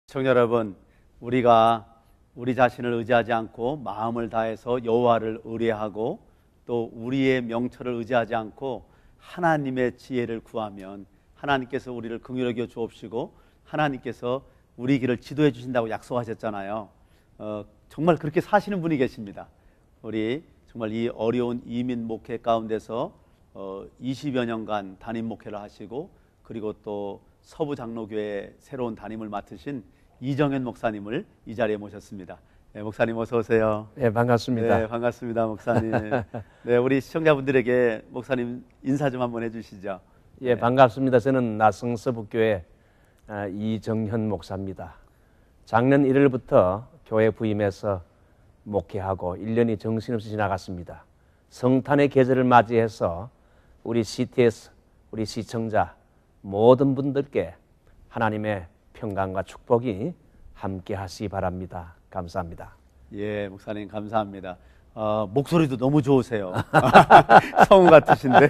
시청자 여러분, 우리가 우리 자신을 의지하지 않고 마음을 다해서 여호와를 의뢰하고 또 우리의 명철을 의지하지 않고 하나님의 지혜를 구하면 하나님께서 우리를 긍휼히 여겨 주옵시고 하나님께서 우리 길을 지도해 주신다고 약속하셨잖아요. 정말 그렇게 사시는 분이 계십니다. 우리 정말 이 어려운 이민 목회 가운데서 20여 년간 담임 목회를 하시고 그리고 또 서부 장로교회 새로운 담임을 맡으신 이정현 목사님을 이 자리에 모셨습니다. 네, 목사님 어서 오세요. 네, 반갑습니다. 네, 반갑습니다, 목사님. 네, 우리 시청자분들에게 목사님 인사 좀 한번 해주시죠. 예, 반갑습니다. 저는 나성 서북교회 이정현 목사입니다. 작년 1월부터 교회 부임해서 목회하고 1년이 정신없이 지나갔습니다. 성탄의 계절을 맞이해서 우리 CTS, 우리 시청자 모든 분들께 하나님의 평강과 축복이 함께 하시기 바랍니다. 감사합니다. 예, 목사님 감사합니다. 목소리도 너무 좋으세요. 성우 같으신데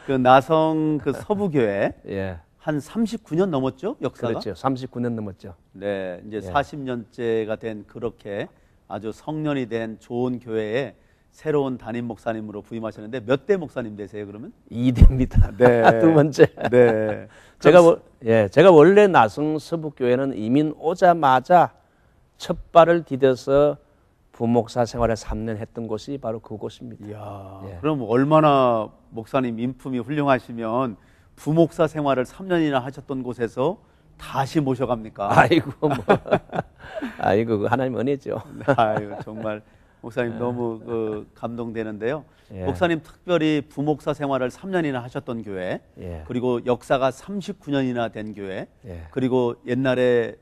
그 나성 그 서부교회 예. 한 39년 넘었죠? 역사가? 그렇죠. 39년 넘었죠. 네, 이제 예. 40년째가 된 그렇게 아주 성년이 된 좋은 교회에 새로운 담임 목사님으로 부임하셨는데 몇 대 목사님 되세요, 그러면? 2대입니다. 네. 두 번째. 네. 제가 원래 나성 서북교회는 이민 오자마자 첫 발을 디뎌서 부목사 생활을 3년 했던 곳이 바로 그곳입니다. 이야, 예. 그럼 얼마나 목사님 인품이 훌륭하시면 부목사 생활을 3년이나 하셨던 곳에서 다시 모셔갑니까? 아이고 아이고 하나님 은혜죠. 아유, 정말 목사님 너무 감동되는데요. 예. 목사님 특별히 부목사 생활을 3년이나 하셨던 교회, 예. 그리고 역사가 39년이나 된 교회, 예. 그리고 옛날에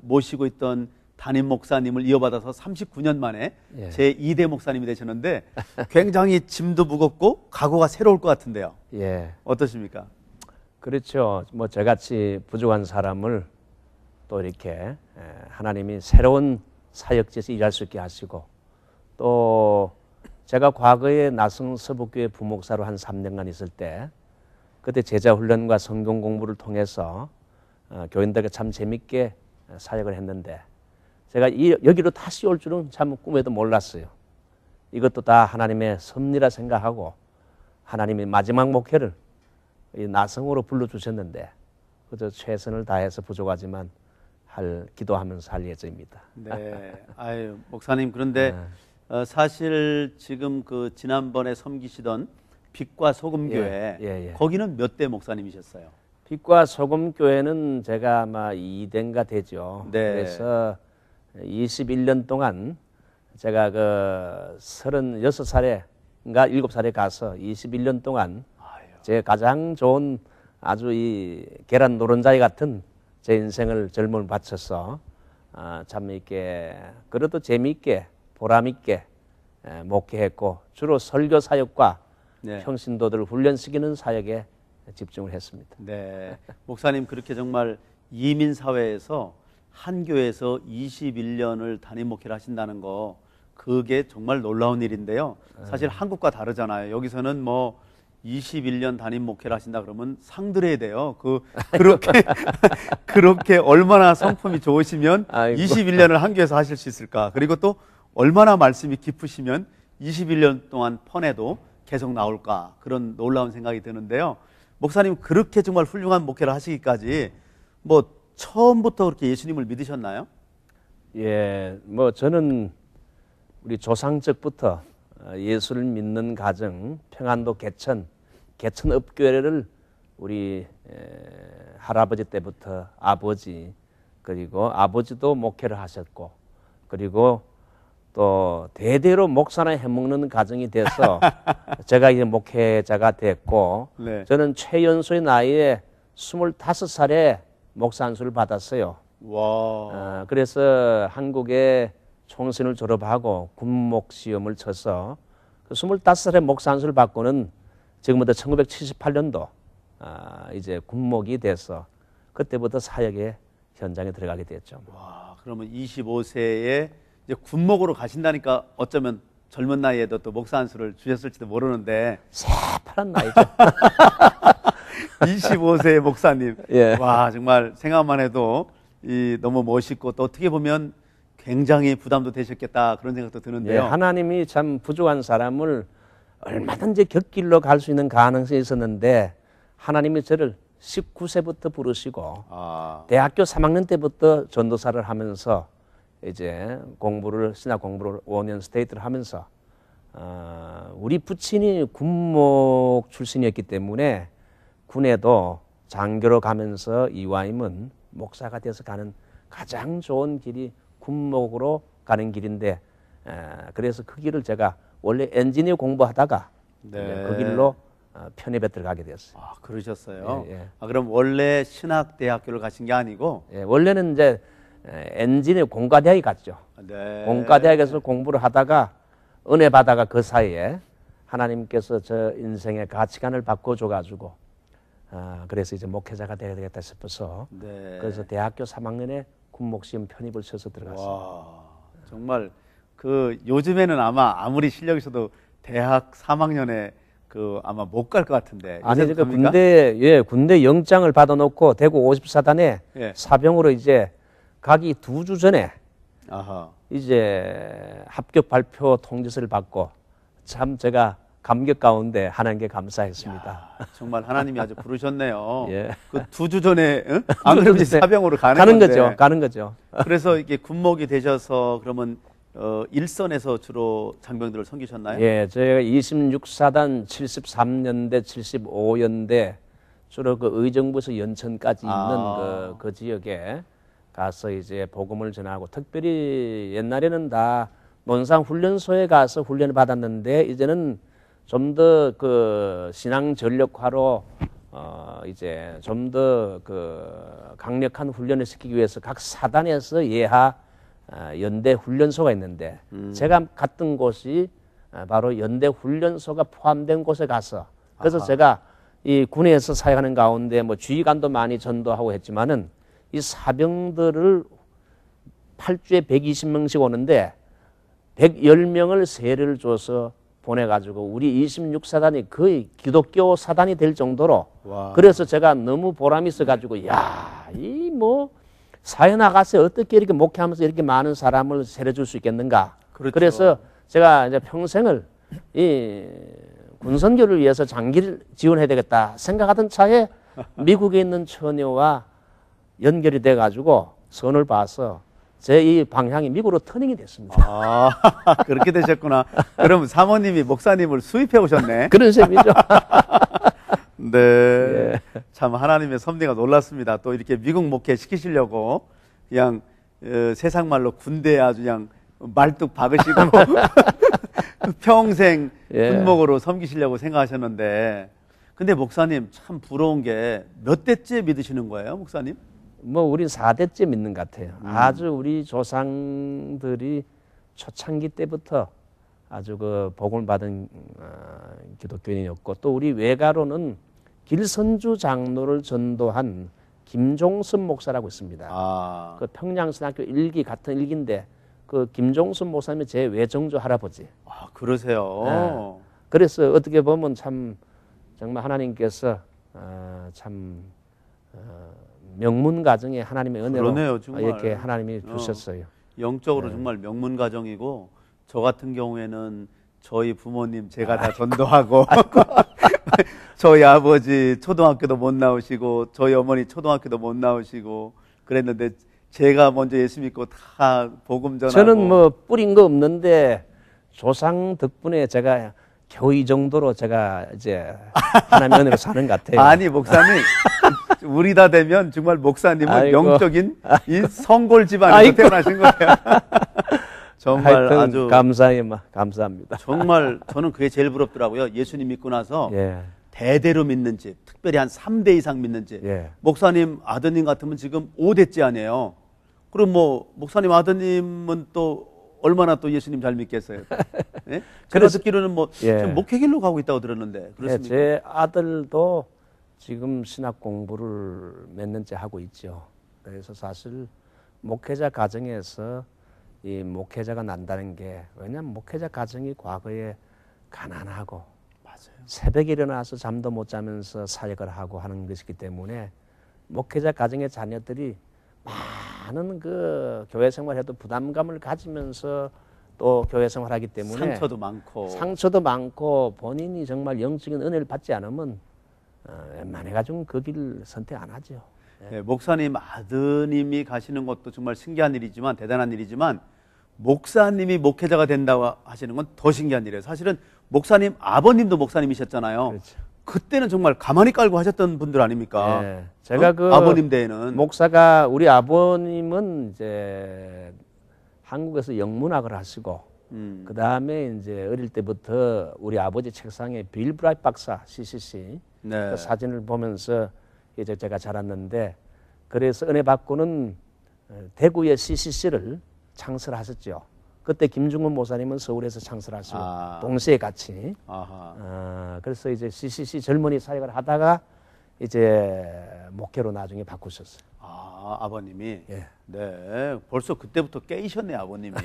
모시고 있던 담임 목사님을 이어받아서 39년 만에 예. 제 2대 목사님이 되셨는데 굉장히 짐도 무겁고 각오가 새로울 것 같은데요. 예. 어떠십니까? 그렇죠. 뭐 저같이 부족한 사람을 또 이렇게 하나님이 새로운 사역지에서 일할 수 있게 하시고 또 제가 과거에 나성 서북교회 부목사로 한 3년간 있을 때 그때 제자 훈련과 성경 공부를 통해서 교인들에게 참 재밌게 사역을 했는데 제가 여기로 다시 올 줄은 참 꿈에도 몰랐어요. 이것도 다 하나님의 섭리라 생각하고 하나님이 마지막 목회를 이 나성으로 불러주셨는데 그저 최선을 다해서 부족하지만 기도하면서 할 예정입니다. 네, 아유 목사님 그런데 사실 지금 그 지난번에 섬기시던 빛과 소금 교회 예. 거기는 몇 대 목사님이셨어요? 빛과 소금 교회는 제가 아마 2대인가 되죠. 네. 그래서 21년 동안 제가 그 36살인가 7살에 가서 21년 동안 제 가장 좋은 아주 이 계란 노른자이 같은 제 인생을 젊음을 바쳐서 참 이렇게 그래도 재미있게 보람있게 목회했고 주로 설교 사역과 네. 평신도들을 훈련시키는 사역에 집중을 했습니다. 네, 목사님 그렇게 정말 이민 사회에서 한 교회에서 21년을 담임 목회를 하신다는 거 그게 정말 놀라운 일인데요. 사실 한국과 다르잖아요. 여기서는 뭐 21년 담임 목회를 하신다 그러면 상 드려야 돼요. 그렇게 얼마나 성품이 좋으시면 아이고. 21년을 한 교회에서 하실 수 있을까? 그리고 또 얼마나 말씀이 깊으시면 21년 동안 펀해도 계속 나올까? 그런 놀라운 생각이 드는데요. 목사님 그렇게 정말 훌륭한 목회를 하시기까지 뭐 처음부터 그렇게 예수님을 믿으셨나요? 예, 뭐 저는 우리 조상적부터 예수를 믿는 가정, 평안도 개천읍교회를 우리 할아버지 때부터 아버지 그리고 아버지도 목회를 하셨고 그리고 또 대대로 목사나 해먹는 가정이 돼서 제가 이제 목회자가 됐고 네. 저는 최연소의 나이에 25살에 목사 안수를 받았어요. 와. 그래서 한국에 총신을 졸업하고 군목 시험을 쳐서 그 25살에 목사 안수를 받고는 지금부터 1978년도 이제 군목이 돼서 그때부터 사역의 현장에 들어가게 됐죠. 와, 그러면 25세에 이제 군목으로 가신다니까 어쩌면 젊은 나이에도 또 목사 안수를 주셨을지도 모르는데 새파란 나이죠. 25세의 목사님. 예. 와, 정말 생각만 해도 너무 멋있고 또 어떻게 보면 굉장히 부담도 되셨겠다 그런 생각도 예, 드는데요. 하나님이 참 부족한 사람을 얼마든지 곁길로 갈 수 있는 가능성이 있었는데 하나님이 저를 19세부터 부르시고 대학교 3학년 때부터 전도사를 하면서 이제 신학 공부를 5년 스테이트를 하면서 우리 부친이 군목 출신이었기 때문에 군에도 장교로 가면서 이화임은 목사가 돼서 가는 가장 좋은 길이 군목으로 가는 길인데 그래서 그 길을 제가 원래 엔지니어 공부하다가 네. 그 길로 편입에 들어가게 되었어요. 그러셨어요. 예, 예. 그럼 원래 신학대학교를 가신 게 아니고 예, 원래는 이제 엔지니어 공과대학에 갔죠. 네. 공과대학에서 공부를 하다가 은혜 받아가 그 사이에 하나님께서 저 인생의 가치관을 바꿔줘가지고 그래서 이제 목회자가 되어야 되겠다 싶어서 네. 그래서 대학교 3학년에 군목시험 편입을 쳐서 들어갔어요. 와, 정말 요즘에는 아마 아무리 실력이 있어도 대학 3학년에 아마 못 갈 것 같은데. 아니 요새는 그러니까 갑니까? 군대 영장을 받아놓고 대구 54단에 예. 사병으로 이제 가기 2주 전에 아하. 이제 합격 발표 통지서를 받고 참 제가 감격 가운데 하나님께 감사했습니다. 정말 하나님이 아주 부르셨네요. 예. 그 2주 전에 안 그러면 이제 사병으로 가는 건데. 가는 거죠. 그래서 이게 군목이 되셔서 그러면 일선에서 주로 장병들을 섬기셨나요? 예, 저희가 26사단 73년대, 75연대 주로 그 의정부에서 연천까지 있는 그 지역에 가서 이제 복음을 전하고 특별히 옛날에는 다 논산 훈련소에 가서 훈련을 받았는데 이제는 좀 더 그 신앙 전력화로 이제 좀 더 그 강력한 훈련을 시키기 위해서 각 사단에서 예하 연대 훈련소가 있는데 제가 갔던 곳이 바로 연대 훈련소가 포함된 곳에 가서 그래서 제가 이 군에서 사역하는 가운데 뭐 주의관도 많이 전도하고 했지만은 이 사병들을 8주에 120명씩 오는데 110명을 세례를 줘서 보내가지고 우리 26사단이 거의 기독교 사단이 될 정도로 그래서 제가 너무 보람이 있어가지고 야, 이 뭐 사회 나가서 어떻게 이렇게 목회하면서 이렇게 많은 사람을 세례 줄 수 있겠는가. 그렇죠. 그래서 제가 이제 평생을 이 군선교를 위해서 장기를 지원해야 되겠다 생각하던 차에 미국에 있는 처녀와 연결이 돼가지고 선을 봐서 제 이 방향이 미국으로 터닝이 됐습니다. 그렇게 되셨구나. 그럼 사모님이 목사님을 수입해 오셨네. 그런 셈이죠. 네. 예. 참 하나님의 섭리가 놀랐습니다. 또 이렇게 미국 목회 시키시려고 그냥 세상 말로 군대에 아주 그냥 말뚝 박으시고 평생 군목으로 섬기시려고 생각하셨는데 근데 목사님 참 부러운 게 몇 대째 믿으시는 거예요, 목사님? 뭐 우리 4대째 믿는 것 같아요. 아주 우리 조상들이 초창기 때부터 아주 그 복음을 받은 기독교인이었고 또 우리 외가로는 길선주 장로를 전도한 김종선 목사라고 있습니다. 그 평양신학교 일기 같은 일기인데 그 김종선 목사님이 제 외정조 할아버지. 그러세요. 그래서 어떻게 보면 참 정말 하나님께서 참 명문 가정에 하나님의 은혜로 그러네요, 정말. 이렇게 하나님이 주셨어요. 영적으로 정말 명문 가정이고 저 같은 경우에는 저희 부모님 제가 다 전도하고 저희 아버지 초등학교도 못 나오시고 저희 어머니 초등학교도 못 나오시고 그랬는데 제가 먼저 예수 믿고 다 복음 전하고 저는 뭐 뿌린 거 없는데 조상 덕분에 제가 겨우 이 정도로 제가 이제 하나님의 은혜로 사는 것 같아요. 아니 목사님 우리 다 되면 정말 목사님은 아이고. 영적인 이 성골 집안에서 태어나신 거예요. 정말 아주 감사합니다. 정말 저는 그게 제일 부럽더라고요. 예수님 믿고 나서 예. 대대로 믿는 집, 특별히 한 3대 이상 믿는 집. 예. 목사님 아드님 같으면 지금 5대째 아니에요. 그럼 뭐 목사님 아드님은 또 얼마나 또 예수님 잘 믿겠어요. 예? 제가 듣기로는 뭐 지금 목회길로 가고 있다고 들었는데 그렇습니까? 제 아들도 지금 신학 공부를 몇 년째 하고 있죠. 그래서 사실 목회자 가정에서 이 목회자가 난다는 게 왜냐하면 목회자 가정이 과거에 가난하고 새벽에 일어나서 잠도 못 자면서 사역을 하고 하는 것이기 때문에 목회자 가정의 자녀들이 많은 그 교회 생활해도 부담감을 가지면서 또 교회 생활하기 때문에 상처도 많고 본인이 정말 영적인 은혜를 받지 않으면 웬만해가지고 그 길 선택 안 하죠. 네, 목사님 아드님이 가시는 것도 정말 신기한 일이지만 대단한 일이지만 목사님이 목회자가 된다고 하시는 건 더 신기한 일이에요. 사실은 목사님 아버님도 목사님이셨잖아요. 그렇죠. 그때는 정말 가만히 깔고 하셨던 분들 아닙니까? 네, 제가 그 아버님 때에는 목사가 우리 아버님은 이제 한국에서 영문학을 하시고 그 다음에 이제 어릴 때부터 우리 아버지 책상에 빌 브라이트 박사 CCC 네. 그 사진을 보면서 이제 제가 자랐는데 그래서 은혜 받고는 대구의 CCC를 창설하셨죠. 그때 김중근 목사님은 서울에서 창설하시고 동시에 같이. 그래서 이제 CCC 젊은이 사역을 하다가 이제 목회로 나중에 바꾸셨어요. 아버님이. 예. 네, 벌써 그때부터 깨이셨네 아버님이.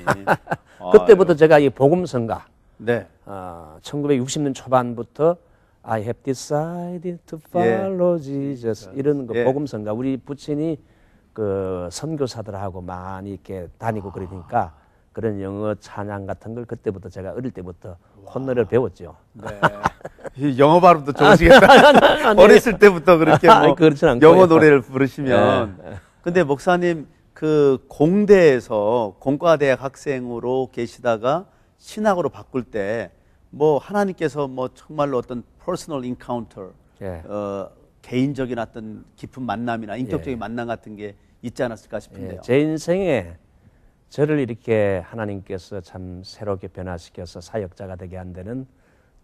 그때부터 제가 이 복음성가. 네. 1960년 초반부터 I have decided to follow Jesus 이런 거 복음성가. 우리 부친이 그 선교사들하고 많이 이렇게 다니고 그러니까 그런 영어 찬양 같은 걸 그때부터 제가 어릴 때부터 콘노래를 배웠죠. 네. 영어 발음도 좋으시겠다. 어렸을 때부터 그렇게 뭐 영어 노래를 부르시면. 근데 목사님 그 공대에서 공과대학 학생으로 계시다가 신학으로 바꿀 때 뭐 하나님께서 뭐 정말로 어떤 퍼스널 인카운터, 개인적인 어떤 깊은 만남이나 인격적인 만남 같은 게 있지 않았을까 싶은데요. 제 인생에 저를 이렇게 하나님께서 참 새롭게 변화시켜서 사역자가 되게 한 데는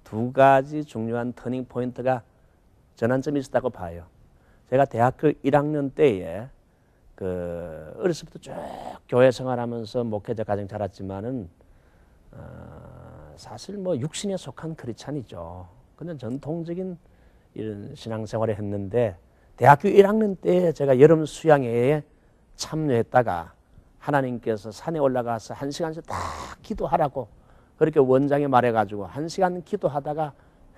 두 가지 중요한 터닝 포인트가 전환점이 있었다고 봐요. 제가 대학교 1학년 때에 그 어렸을 때부터 쭉 교회 생활하면서 목회자 가정 자랐지만은 사실 뭐 육신에 속한 크리스찬이죠. 그냥 전통적인 이런 신앙생활을 했는데 대학교 1학년 때 제가 여름 수양회에 참여했다가 하나님께서 산에 올라가서 1시간씩 딱 기도하라고 그렇게 원장에 말해가지고 1시간 기도하다가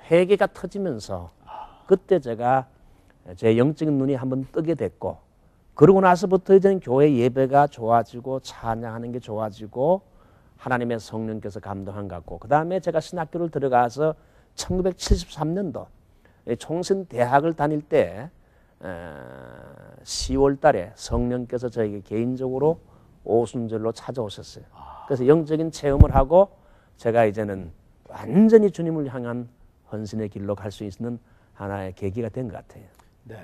회개가 터지면서 그때 제가 제 영적인 눈이 한번 뜨게 됐고 그러고 나서부터 이제는 교회 예배가 좋아지고 찬양하는 게 좋아지고 하나님의 성령께서 감동한 것 같고 그 다음에 제가 신학교를 들어가서 1973년도 총신 대학을 다닐 때 10월 달에 성령께서 저에게 개인적으로 오순절로 찾아오셨어요. 그래서 영적인 체험을 하고 제가 이제는 완전히 주님을 향한 헌신의 길로 갈 수 있는 하나의 계기가 된 것 같아요. 네.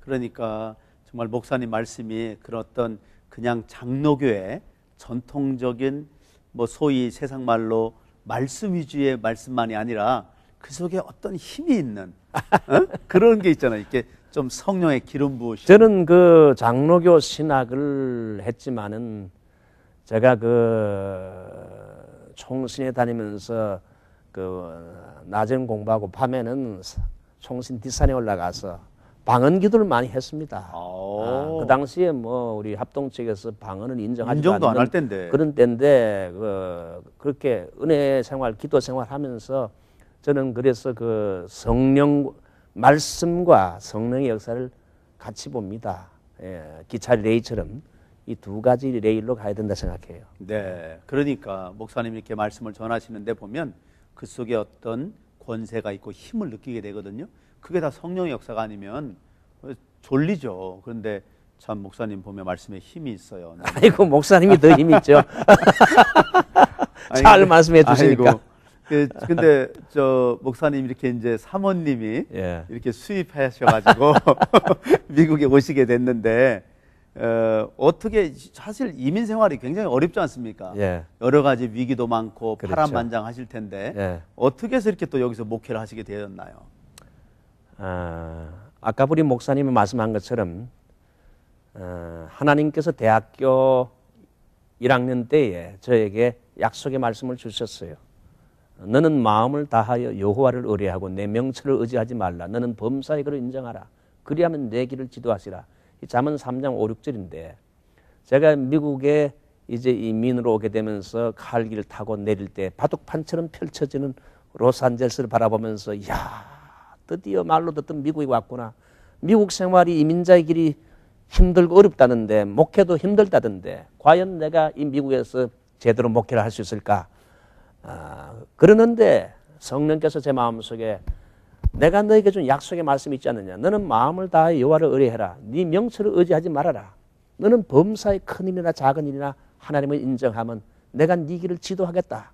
그러니까 정말 목사님 말씀이 그런 어떤 그냥 장로교의 전통적인 뭐 소위 세상 말로 말씀 위주의 말씀만이 아니라 그 속에 어떤 힘이 있는 그런 게 있잖아요. 이렇게 좀 성령의 기름 부으시는. 저는 그 장로교 신학을 했지만은 제가 그 총신에 다니면서 그 낮에는 공부하고 밤에는 총신 뒷산에 올라가서 방언 기도를 많이 했습니다. 그 당시에 뭐 우리 합동 측에서 방언을 인정도 안 할 때인데 그런 때인데 그렇게 은혜 생활, 기도 생활 하면서 저는 그래서 그 성령 말씀과 성령의 역사를 같이 봅니다. 기차 레일처럼 이 두 가지 레일로 가야 된다 생각해요. 네, 그러니까 목사님 이렇게 말씀을 전하시는데 보면 그 속에 어떤 권세가 있고 힘을 느끼게 되거든요. 그게 다 성령의 역사가 아니면 졸리죠. 그런데 참 목사님 보면 말씀에 힘이 있어요. 네. 아이고 목사님이 더 힘이 있죠. 잘 말씀해 주시니까. 근데 저 목사님 이렇게 이제 사모님이 이렇게 수입하셔가지고 미국에 오시게 됐는데 어떻게 사실 이민 생활이 굉장히 어렵지 않습니까? 여러 가지 위기도 많고 그렇죠. 파란만장하실 텐데 어떻게 해서 이렇게 또 여기서 목회를 하시게 되었나요? 아까 우리 목사님이 말씀한 것처럼 하나님께서 대학교 1학년 때에 저에게 약속의 말씀을 주셨어요. 너는 마음을 다하여 여호와를 의뢰하고 내 명철을 의지하지 말라. 너는 범사의 그를 인정하라. 그리하면 내 길을 지도하시라. 이 잠언 3장 5, 6절인데 제가 미국에 이제 이민으로 오게 되면서 칼길을 타고 내릴 때 바둑판처럼 펼쳐지는 로스앤젤레스를 바라보면서 이야 드디어 말로 듣던 미국에 왔구나. 미국 생활이 이민자의 길이 힘들고 어렵다는데 목회도 힘들다던데 과연 내가 이 미국에서 제대로 목회를 할 수 있을까? 그러는데 성령께서 제 마음속에 내가 너에게 준 약속의 말씀이 있지 않느냐. 너는 마음을 다해 여호와를 의뢰해라. 네 명철을 의지하지 말아라. 너는 범사의 큰 일이나 작은 일이나 하나님을 인정하면 내가 네 길을 지도하겠다.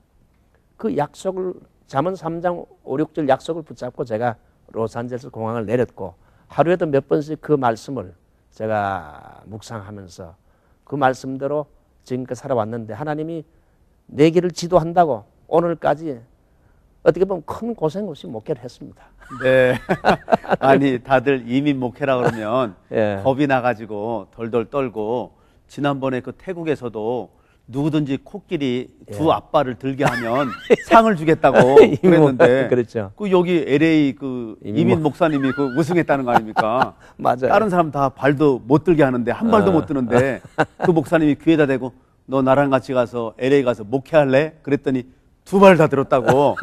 그 약속을 잠언 3장 5, 6절 약속을 붙잡고 제가 로스앤젤레스 공항을 내렸고 하루에도 몇 번씩 그 말씀을 제가 묵상하면서 그 말씀대로 지금까지 살아왔는데 하나님이 내 길을 지도한다고 오늘까지 어떻게 보면 큰 고생 없이 목회를 했습니다. 네. 아니 다들 이민 목회라 그러면 예. 겁이 나가지고 덜덜 떨고 지난번에 그 태국에서도 누구든지 코끼리 두 앞발을 들게 하면 상을 주겠다고 그랬는데 그렇죠. 그 여기 LA 그 이민 목사님이 그 우승했다는 거 아닙니까? 맞아요. 다른 사람 다 발도 못 들게 하는데 한 발도 못 드는데 그 목사님이 귀에다 대고 너 나랑 같이 가서 LA 가서 목회할래? 그랬더니 두 발 다 들었다고.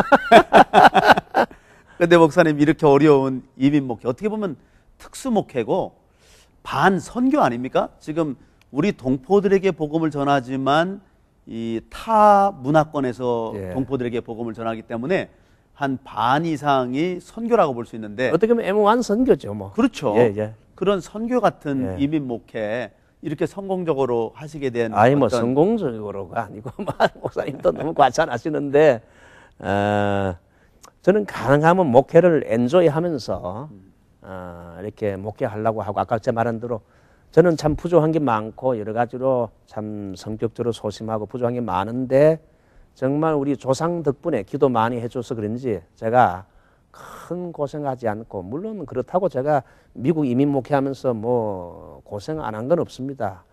근데 목사님 이렇게 어려운 이민 목회 어떻게 보면 특수 목회고 반 선교 아닙니까? 지금 우리 동포들에게 복음을 전하지만 이 타 문화권에서 예. 동포들에게 복음을 전하기 때문에 한 반 이상이 선교라고 볼 수 있는데 어떻게 보면 M1 선교죠, 뭐. 그렇죠. 예, 예. 그런 선교 같은 예. 이민 목회 이렇게 성공적으로 하시게 된 아니 뭐 어떤 성공적으로가 아니고 목사님도 너무 과찬하시는데 저는 가능하면 목회를 엔조이하면서 이렇게 목회하려고 하고 아까 제 말한 대로 저는 참 부족한 게 많고 여러 가지로 참 성격적으로 소심하고 부족한 게 많은데 정말 우리 조상 덕분에 기도 많이 해줘서 그런지 제가 큰 고생하지 않고 물론 그렇다고 제가 미국 이민 목회하면서 뭐 고생 안 한 건 없습니다.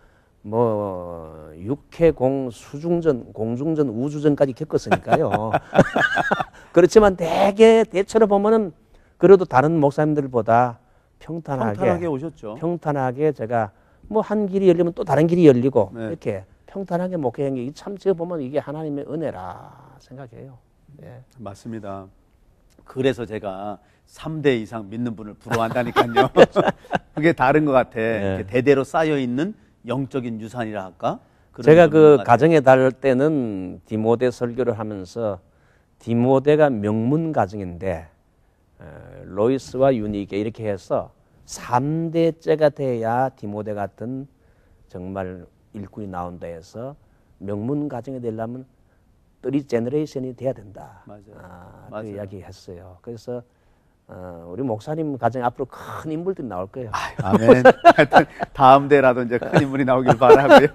뭐 육해공 수중전 공중전 우주전까지 겪었으니까요. 그렇지만 대체로 보면은 그래도 다른 목사님들보다 평탄하게 오셨죠. 평탄하게 제가 뭐 한 길이 열리면 또 다른 길이 열리고 네. 이렇게 평탄하게 목회한 게 참 제가 보면 이게 하나님의 은혜라 생각해요. 예. 맞습니다. 그래서 제가 3대 이상 믿는 분을 부러워한다니까요. 그게 다른 것 같아. 이렇게 대대로 쌓여 있는 영적인 유산이라 할까? 그런 제가 점인 것 그 같아요. 가정에 달 때는 디모데 설교를 하면서 디모데가 명문 가정인데 로이스와 유니게 이렇게 해서 3대째가 돼야 디모데 같은 정말 일꾼이 나온다 해서 명문 가정이 되려면 3 제너레이션이 돼야 된다. 맞아요. 그 맞아요. 이야기 했어요. 그래서 우리 목사님 가정에 앞으로 큰 인물들이 나올 거예요. 아멘. 하여튼 다음 대라도 이제 큰 인물이 나오길 바라고요.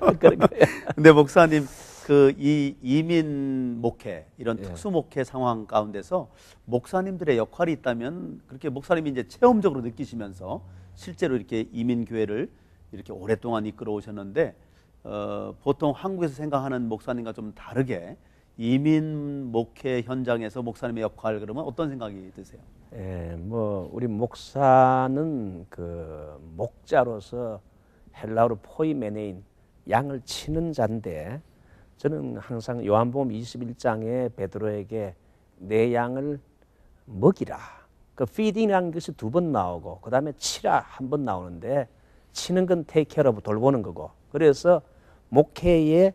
근데 목사님 그 이 이민 목회 이런 특수 목회 상황 가운데서 목사님들의 역할이 있다면 그렇게 목사님이 이제 체험적으로 느끼시면서 실제로 이렇게 이민 교회를 이렇게 오랫동안 이끌어 오셨는데 보통 한국에서 생각하는 목사님과 좀 다르게 이민 목회 현장에서 목사님의 역할 그러면 어떤 생각이 드세요? 예, 뭐 우리 목사는 그 목자로서 헬라어로 포이메네인 양을 치는 자인데 저는 항상 요한복음 21장에 베드로에게 내 양을 먹이라. 그 feeding이라는 것이 2번 나오고 그 다음에 치라 1번 나오는데 치는 건 take care of 돌보는 거고 그래서 목회의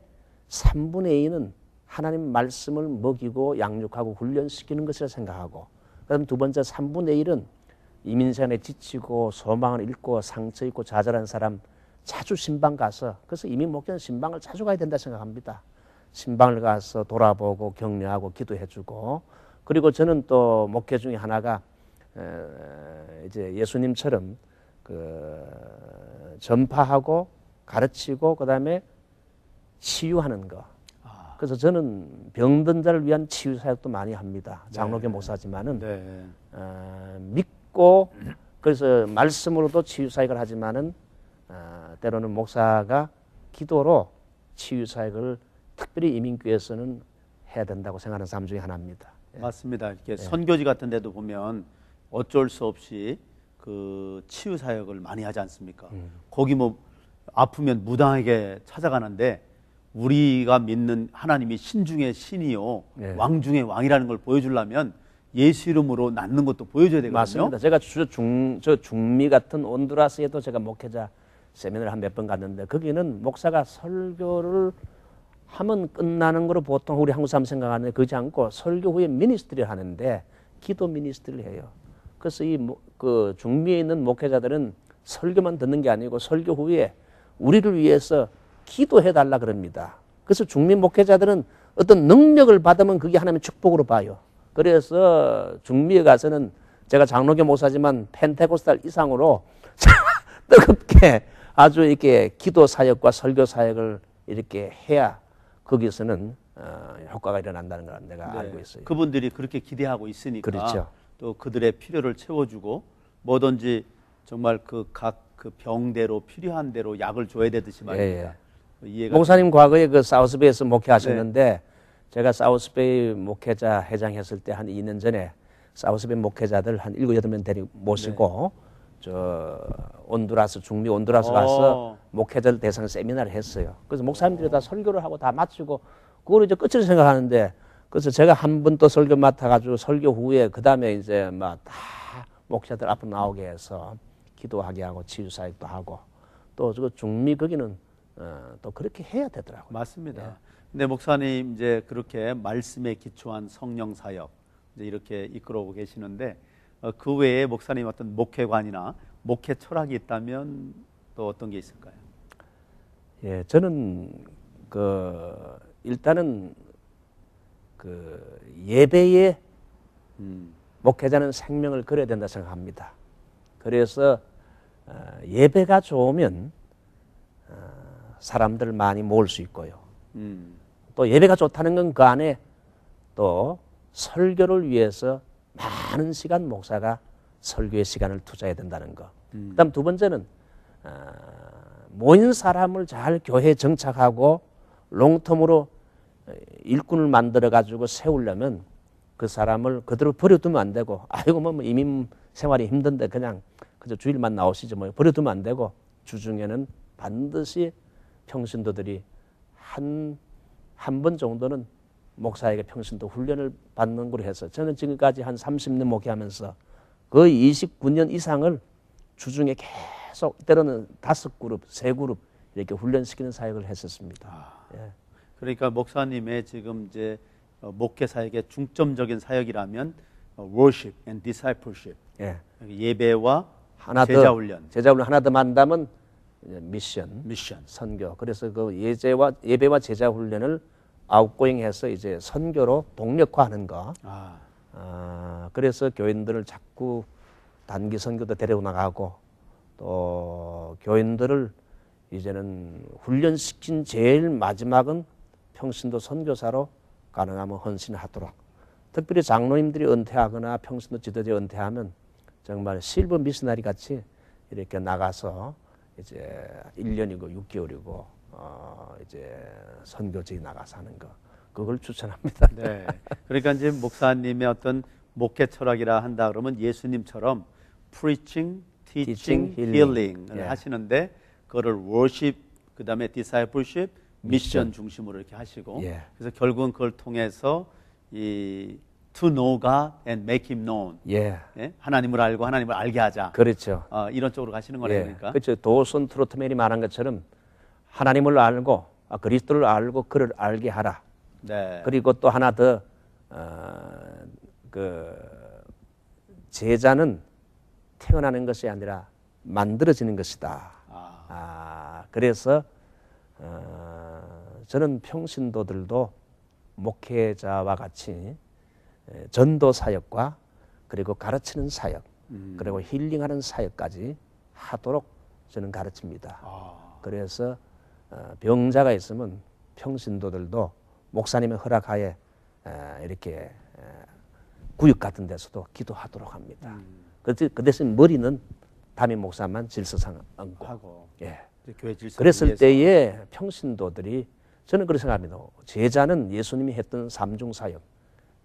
3분의 2는 하나님 말씀을 먹이고 양육하고 훈련시키는 것이라 생각하고 그다음 두 번째 3분의 1은 이민생에 지치고 소망을 잃고 상처 있고 좌절한 사람 자주 신방 가서 그래서 이민 목회는 신방을 자주 가야 된다 생각합니다. 신방을 가서 돌아보고 격려하고 기도해주고 그리고 저는 또 목회 중에 하나가 이제 예수님처럼 그 전파하고 가르치고 그다음에 치유하는 거. 그래서 저는 병든 자를 위한 치유 사역도 많이 합니다. 장로교 목사지만은 믿고 그래서 말씀으로도 치유 사역을 하지만은 때로는 목사가 기도로 치유 사역을 특별히 이민교회에서는 해야 된다고 생각하는 사람 중에 하나입니다. 맞습니다. 이렇게 선교지 같은 데도 보면 어쩔 수 없이 그 치유 사역을 많이 하지 않습니까? 거기 뭐 아프면 무당에게 찾아가는데 우리가 믿는 하나님이 신 중의 신이요 왕 중의 왕이라는 걸 보여주려면 예수 이름으로 낫는 것도 보여줘야 되거든요. 맞습니다. 제가 저 중미 같은 온두라스에도 제가 목회자 세미나를 한 몇 번 갔는데 거기는 목사가 설교를 하면 끝나는 거로 보통 우리 한국 사람 생각하는데 그렇지 않고 설교 후에 미니스트리를 하는데 기도 미니스트리를 해요. 그래서 그 중미에 있는 목회자들은 설교만 듣는 게 아니고 설교 후에 우리를 위해서 기도해달라 그럽니다. 그래서 중미 목회자들은 어떤 능력을 받으면 그게 하나님의 축복으로 봐요. 그래서 중미에 가서는 제가 장로교 목사지만 펜테코스탈 이상으로 뜨겁게 아주 이렇게 기도 사역과 설교 사역을 이렇게 해야 거기서는 효과가 일어난다는 걸 내가 네. 알고 있어요. 그분들이 그렇게 기대하고 있으니까 그렇죠. 또 그들의 필요를 채워주고 뭐든지 정말 각 그 병대로 필요한 대로 약을 줘야 되듯이 말입니다. 이해가 목사님 과거에 그 사우스베이에서 목회하셨는데 제가 사우스베이 목회자 회장했을 때 한 2년 전에 사우스베이 목회자들 한 7, 8명 데리고 모시고 저 온두라스 중미 온두라스 가서 목회자들 대상 세미나를 했어요. 그래서 목사님들이 다 설교를 하고 다 마치고 그걸 이제 끝으로 생각하는데 그래서 제가 한 번 또 설교 맡아가지고 설교 후에 그 다음에 이제 막 다 목회자들 앞으로 나오게 해서 기도하게 하고 치유 사역도 하고 또 그 중미 거기는 또 그렇게 해야 되더라고요. 맞습니다. 근데 목사님 이제 그렇게 말씀에 기초한 성령 사역 이제 이렇게 이끌어오고 계시는데 그 외에 목사님 어떤 목회관이나 목회 철학이 있다면 또 어떤 게 있을까요? 예, 저는 일단은 예배에 목회자는 생명을 걸어야 된다 생각합니다. 그래서 예배가 좋으면 사람들 많이 모을 수 있고요. 또 예배가 좋다는 건 그 안에 또 설교를 위해서 많은 시간 목사가 설교의 시간을 투자해야 된다는 거. 그다음 두 번째는 모인 사람을 잘 교회에 정착하고 롱텀으로 일꾼을 만들어 가지고 세우려면 그 사람을 그대로 버려두면 안 되고 아이고 뭐 이민 생활이 힘든데 그냥 그저 주일만 나오시죠 뭐 버려두면 안 되고 주중에는 반드시 평신도들이 한 번 정도는 목사에게 평신도 훈련을 받는 걸로 해서 저는 지금까지 한 30년 목회하면서 거의 29년 이상을 주중에 계속 때로는 5그룹, 3그룹 이렇게 훈련시키는 사역을 했었습니다. 예. 그러니까 목사님의 지금 이제 목회 사역의 중점적인 사역이라면 worship and discipleship. 예. 예배와 하나 제자 더, 훈련. 제자 훈련 하나 더 만다면 미션, 미션. 선교. 그래서 그 예배와 제자 훈련을 아웃고잉해서 이제 선교로 동력화하는 거. 그래서 교인들을 자꾸 단기 선교도 데리고 나가고 또 교인들을 이제는 훈련시킨 제일 마지막은 평신도 선교사로 가능하면 헌신하도록. 특별히 장로님들이 은퇴하거나 평신도 지도자 은퇴하면 정말 실버 미셔너리 같이 이렇게 나가서 이제 1년이고 6개월이고 이제 선교지에 나가서 하는 거. 그걸 추천합니다. 네. 그러니까 이제 목사님의 어떤 목회 철학이라 한다 그러면 예수님처럼 preaching, teaching, healing을 예. 하시는데 그거를 worship, 그다음에 discipleship, 미션 중심으로 이렇게 하시고 예. 그래서 결국은 그걸 통해서 이 to know God and make Him known. 예. 예? 하나님을 알고 하나님을 알게 하자. 그렇죠. 이런 쪽으로 가시는 거네요. 그러니까. 그렇죠. 도슨 트로트맨이 말한 것처럼 하나님을 알고 그리스도를 알고 그를 알게 하라. 네. 그리고 또 하나 더 제자는 태어나는 것이 아니라 만들어지는 것이다. 그래서 저는 평신도들도 목회자와 같이 전도 사역과 그리고 가르치는 사역 그리고 힐링하는 사역까지 하도록 저는 가르칩니다. 그래서 병자가 있으면 평신도들도 목사님의 허락하에 이렇게 구역 같은 데서도 기도하도록 합니다. 그 대신 머리는 담임 목사만 질서상 얹고 하고 예. 교회 질서 그랬을 위해서. 때에 평신도들이 저는 그렇게 생각합니다. 제자는 예수님이 했던 삼중 사역,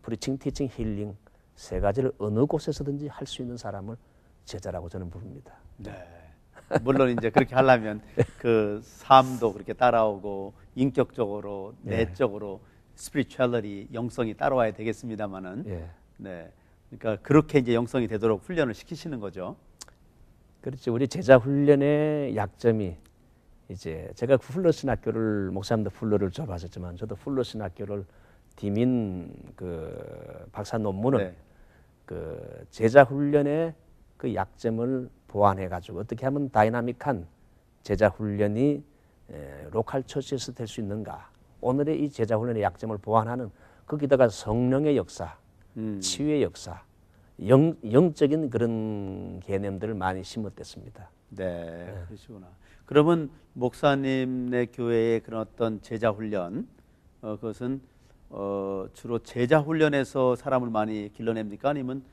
프리칭, 티칭, 힐링 세 가지를 어느 곳에서든지 할 수 있는 사람을 제자라고 저는 부릅니다. 네. 물론 이제 그렇게 하려면 그 삶도 그렇게 따라오고 인격적으로 내적으로 spirituality 영성이 따라와야 되겠습니다만은 예. 네. 그러니까 그렇게 이제 영성이 되도록 훈련을 시키시는 거죠. 그렇지. 우리 제자 훈련의 약점이 이제 제가 훌러 신학교를 목사님도 훌러를 졸업하셨지만 저도 훌러 신학교를 디민 그 박사 논문은 네. 그 제자 훈련의 그 약점을 보완해 가지고 어떻게 하면 다이나믹한 제자 훈련이 로컬 처치에서 될 수 있는가. 오늘의 이 제자 훈련의 약점을 보완하는 거기다가 성령의 역사, 치유의 역사, 영적인 그런 개념들을 많이 심었댔습니다. 네, 그러시구나. 그러면 목사님네 교회의 그런 어떤 제자 훈련, 그것은 주로 제자 훈련에서 사람을 많이 길러냅니까? 아니면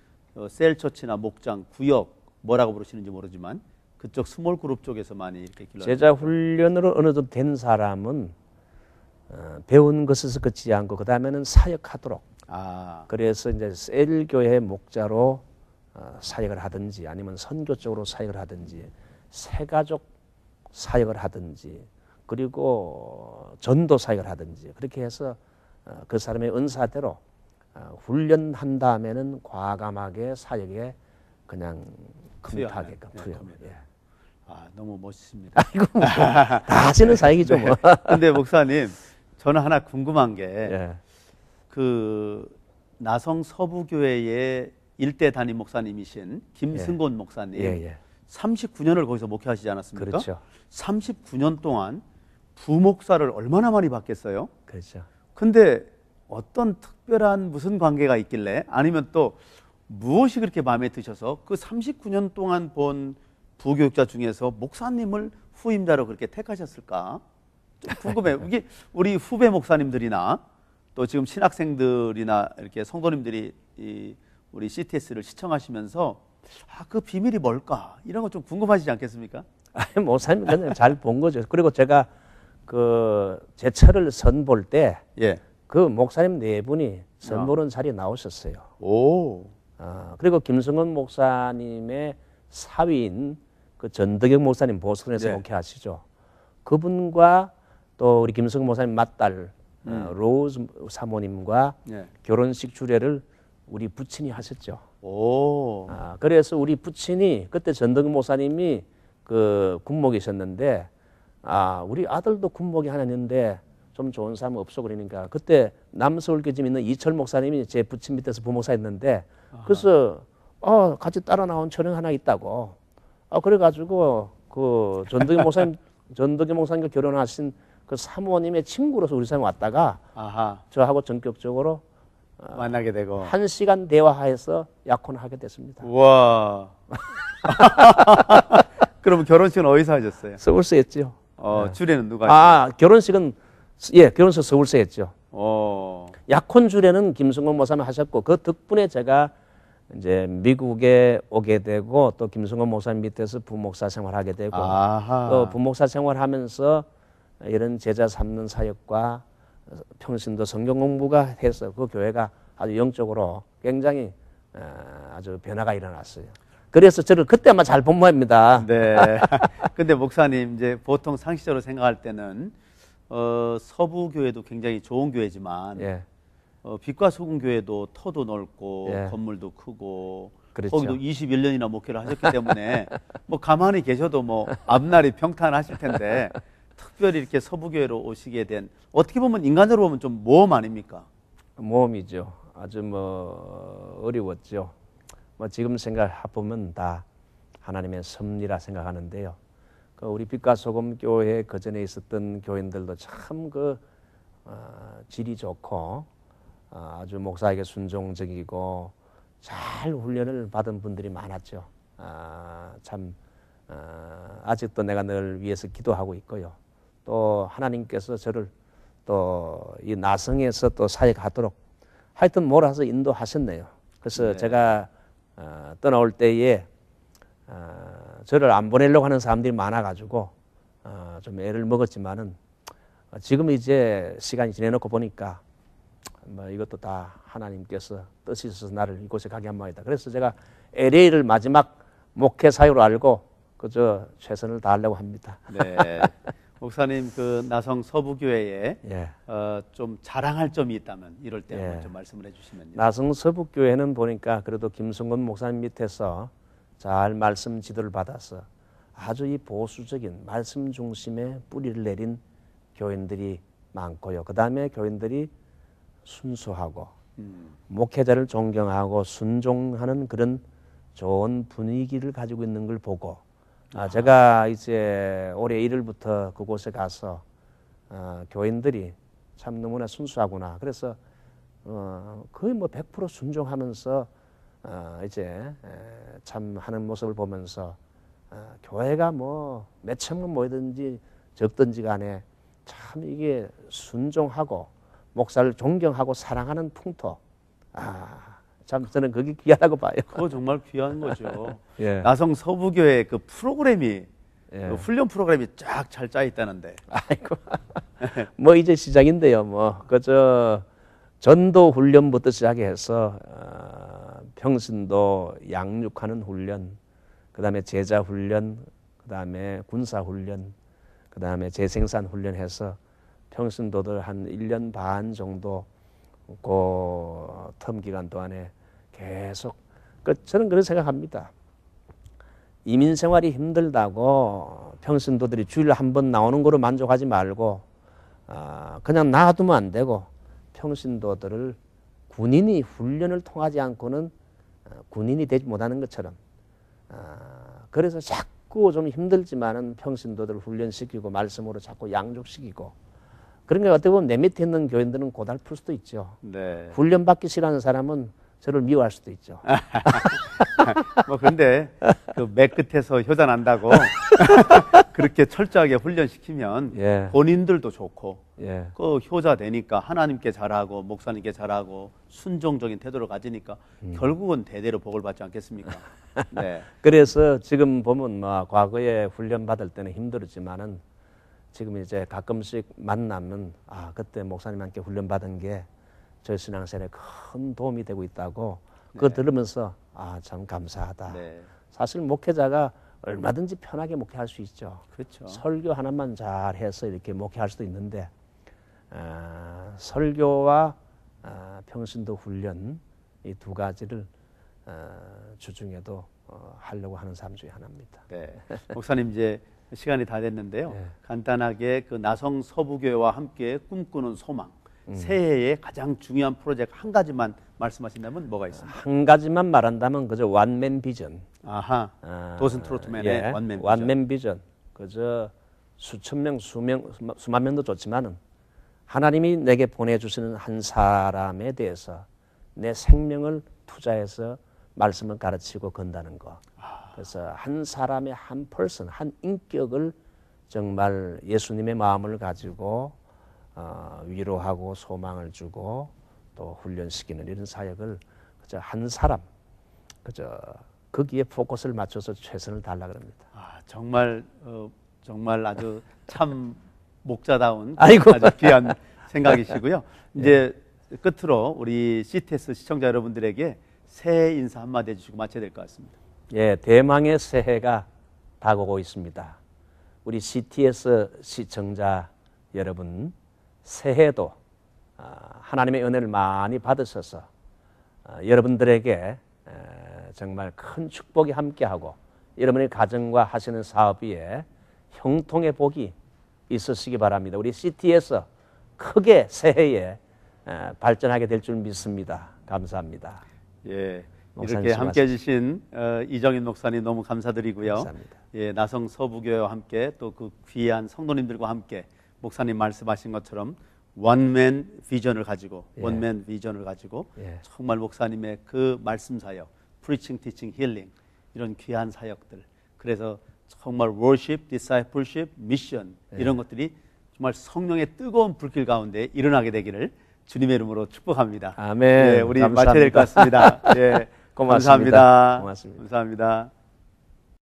셀처치나 목장, 구역 뭐라고 부르시는지 모르지만 그쪽 스몰 그룹 쪽에서 많이 이렇게 길러. 제자 훈련으로 어느 정도 된 사람은 배운 것에서 그치지 않고 그 다음에는 사역하도록. 그래서 이제 셀 교회 목자로 사역을 하든지 아니면 선교 쪽으로 사역을 하든지 새가족 사역을 하든지 그리고 전도 사역을 하든지 그렇게 해서 그 사람의 은사대로 훈련한 다음에는 과감하게 사역에 그냥 금입하게끔 투여. 예. 너무 멋있습니다. 아이고 뭐, 다 하시는 사역이죠 뭐. 근데 목사님, 저는 하나 궁금한 게 예. 그 나성 서부교회의 일대 담임 목사님이신 김승곤 목사님, 예. 39년을 거기서 목회하시지 않았습니까? 그렇죠. 39년 동안 부목사를 얼마나 많이 받겠어요? 그렇죠. 근데 어떤 특별한 무슨 관계가 있길래, 아니면 또 무엇이 그렇게 마음에 드셔서 그 39년 동안 본 부교육자 중에서 목사님을 후임자로 그렇게 택하셨을까? 좀 궁금해요. 이게 우리 후배 목사님들이나 또 지금 신학생들이나 이렇게 성도님들이 우리 CTS를 시청하시면서 그 비밀이 뭘까? 이런 거 좀 궁금하시지 않겠습니까? 아니, 목사님 그냥 잘 본 거죠. 그리고 제가 그 제철을 선볼 때 그 목사님 네 분이 선보는 자리에 나오셨어요. 오. 그리고 김성원 목사님의 사위인 그 전덕영 목사님 보석원에서 목회하시죠. 그분과 또 우리 김성원 목사님 맏딸 로즈 사모님과 결혼식 주례를 우리 부친이 하셨죠. 오. 그래서 우리 부친이 그때 전덕영 목사님이 그 군목이셨는데 우리 아들도 군목이 하나 있는데 좀 좋은 사람 없어 그러니까 그때 남서울교집 있는 이철 목사님이 제 부친 밑에서 부목사였는데 그래서 같이 따라 나온 처령 하나 있다고. 그래가지고 그 전덕영 목사님과 결혼하신 그 사모님의 친구로서 우리 사람이 왔다가 저하고 전격적으로 만나게 되고 1시간 대화해서 약혼하게 됐습니다. 와. 그럼 결혼식은 어디서 하셨어요? 서울서 했죠. 주례는 누가 하셨어요? 결혼식 서울서 했죠. 약혼 주례는 김승원 목사님 하셨고 그 덕분에 제가 이제 미국에 오게 되고 또 김승원 목사님 밑에서 부목사 생활하게 되고 또 부목사 생활하면서 이런 제자 삼는 사역과 평신도 성경 공부가 해서 그 교회가 아주 영적으로 굉장히 아주 변화가 일어났어요. 그래서 저를 그때 아마 잘 본 모양입니다. 네. 근데 목사님 이제 보통 상식적으로 생각할 때는 서부 교회도 굉장히 좋은 교회지만 빛과 소금 교회도 터도 넓고 건물도 크고 그렇죠. 거기도 21년이나 목회를 하셨기 때문에 뭐 가만히 계셔도 뭐 앞날이 평탄하실 텐데 특별히 이렇게 서부 교회로 오시게 된 어떻게 보면 인간적으로 보면 좀 모험 아닙니까? 모험이죠. 아주 어려웠죠. 지금 생각해보면 다 하나님의 섭리라 생각하는데요. 우리 빛과 소금 교회 그 전에 있었던 교인들도 참 질이 좋고 아주 목사에게 순종적이고 잘 훈련을 받은 분들이 많았죠. 아직도 내가 늘 위해서 기도하고 있고요. 또 하나님께서 저를 또 이 나성에서 또 사역하도록 하여튼 몰아서 인도하셨네요. 그래서 제가 떠나올 때에 저를 안 보내려고 하는 사람들이 많아가지고 좀 애를 먹었지만은 지금 이제 시간이 지내놓고 보니까 이것도 다 하나님께서 뜻이 있어서 나를 이곳에 가게 한 모양이다. 그래서 제가 LA를 마지막 목회 사유로 알고 그저 최선을 다하려고 합니다. 네. 목사님 그 나성 서부교회에 좀 자랑할 점이 있다면 이럴 때 좀 말씀을 해주시면요. 나성 서부교회는 보니까 그래도 김성건 목사님 밑에서 잘 말씀 지도를 받아서 아주 이 보수적인 말씀 중심의 뿌리를 내린 교인들이 많고요. 그 다음에 교인들이 순수하고 목회자를 존경하고 순종하는 그런 좋은 분위기를 가지고 있는 걸 보고 제가 이제 올해 1월부터 그곳에 가서 교인들이 참 너무나 순수하구나. 그래서 거의 뭐 100% 순종하면서 이제 참 하는 모습을 보면서 교회가 뭐 몇천 명 모이든지 적든지 간에 참 이게 순종하고 목사를 존경하고 사랑하는 풍토. 참 저는 그게 귀하다고 봐요. 그거 정말 귀한 거죠. 예. 나성 서부교회 그 프로그램이 예. 그 훈련 프로그램이 쫙 잘 짜 있다는데. 아이고. 뭐 이제 시작인데요. 뭐 그저 전도 훈련부터 시작해서 평신도 양육하는 훈련, 그다음에 제자 훈련, 그다음에 군사 훈련, 그다음에 재생산 훈련해서 평신도들 한 1년 반 정도 그 텀 기간 동안에 계속 저는 그런 생각합니다. 이민 생활이 힘들다고 평신도들이 주일에 한 번 나오는 거로 만족하지 말고 그냥 놔두면 안 되고 평신도들을 군인이 훈련을 통하지 않고는 군인이 되지 못하는 것처럼 그래서 자꾸 좀 힘들지만은 평신도들을 훈련시키고 말씀으로 자꾸 양육시키고 그런 게 어떻게 보면 내 밑에 있는 교인들은 고달플 수도 있죠. 네. 훈련받기 싫어하는 사람은 저를 미워할 수도 있죠. 뭐 그런데 그 맥 끝에서 효자 난다고 그렇게 철저하게 훈련시키면 예. 본인들도 좋고 예. 그 효자 되니까 하나님께 잘하고 목사님께 잘하고 순종적인 태도를 가지니까 결국은 대대로 복을 받지 않겠습니까? 네. 그래서 지금 보면 뭐 과거에 훈련 받을 때는 힘들었지만은 지금 이제 가끔씩 만나면 그때 목사님 함께 훈련 받은 게 저희 신앙생활에 큰 도움이 되고 있다고 그거 들으면서 참 감사하다. 네. 사실 목회자가 얼마든지 편하게 목회할 수 있죠. 그렇죠. 설교 하나만 잘해서 이렇게 목회할 수도 있는데 설교와 평신도 훈련 이 두 가지를 주중에도 하려고 하는 삶 중에 하나입니다. 네. 목사님 이제 시간이 다 됐는데요. 네. 간단하게 그 나성 서부교회와 함께 꿈꾸는 소망, 새해의 가장 중요한 프로젝트 한 가지만 말씀하신다면 뭐가 있습니까? 한 가지만 말한다면 그저 원맨 비전. 아하, 도슨 트로트맨의 원맨 비전. 원맨 비전. 그저 수천 명, 수만 명도 좋지만은 하나님이 내게 보내주시는 한 사람에 대해서 내 생명을 투자해서 말씀을 가르치고 건다는 거. 그래서 한 사람의 한 퍼슨, 한 인격을 정말 예수님의 마음을 가지고 위로하고 소망을 주고 또 훈련시키는 이런 사역을 그저 한 사람, 그저 거기에 포커스를 맞춰서 최선을 다하려고 합니다. 정말 정말 아주 참 목자다운 아이고. 아주 귀한 생각이시고요. 이제 끝으로 우리 CTS 시청자 여러분들에게 새해 인사 한마디 해주시고 마쳐야 될 것 같습니다. 예, 대망의 새해가 다가오고 있습니다. 우리 CTS 시청자 여러분, 새해도 하나님의 은혜를 많이 받으셔서 여러분들에게 정말 큰 축복이 함께하고 여러분의 가정과 하시는 사업 위에 형통의 복이 있으시기 바랍니다. 우리 CTS 크게 새해에 발전하게 될 줄 믿습니다. 감사합니다. 예, 목사님 이렇게 함께해 주신 이정인 목사님 너무 감사드리고요. 감사합니다. 예, 나성 서부교회와 함께 또 그 귀한 성도님들과 함께 목사님 말씀하신 것처럼 원맨 비전을 가지고 원맨 비전을 가지고 정말 목사님의 그 말씀 사역, 프리칭, 티칭, 힐링 이런 귀한 사역들, 그래서 정말 worship, discipleship, mission 이런 것들이 정말 성령의 뜨거운 불길 가운데 일어나게 되기를 주님의 이름으로 축복합니다. 아멘. 예, 우리 감사합니다. 마쳐야 될 것 같습니다. 예, 고맙습니다. 감사합니다. 고맙습니다. 감사합니다.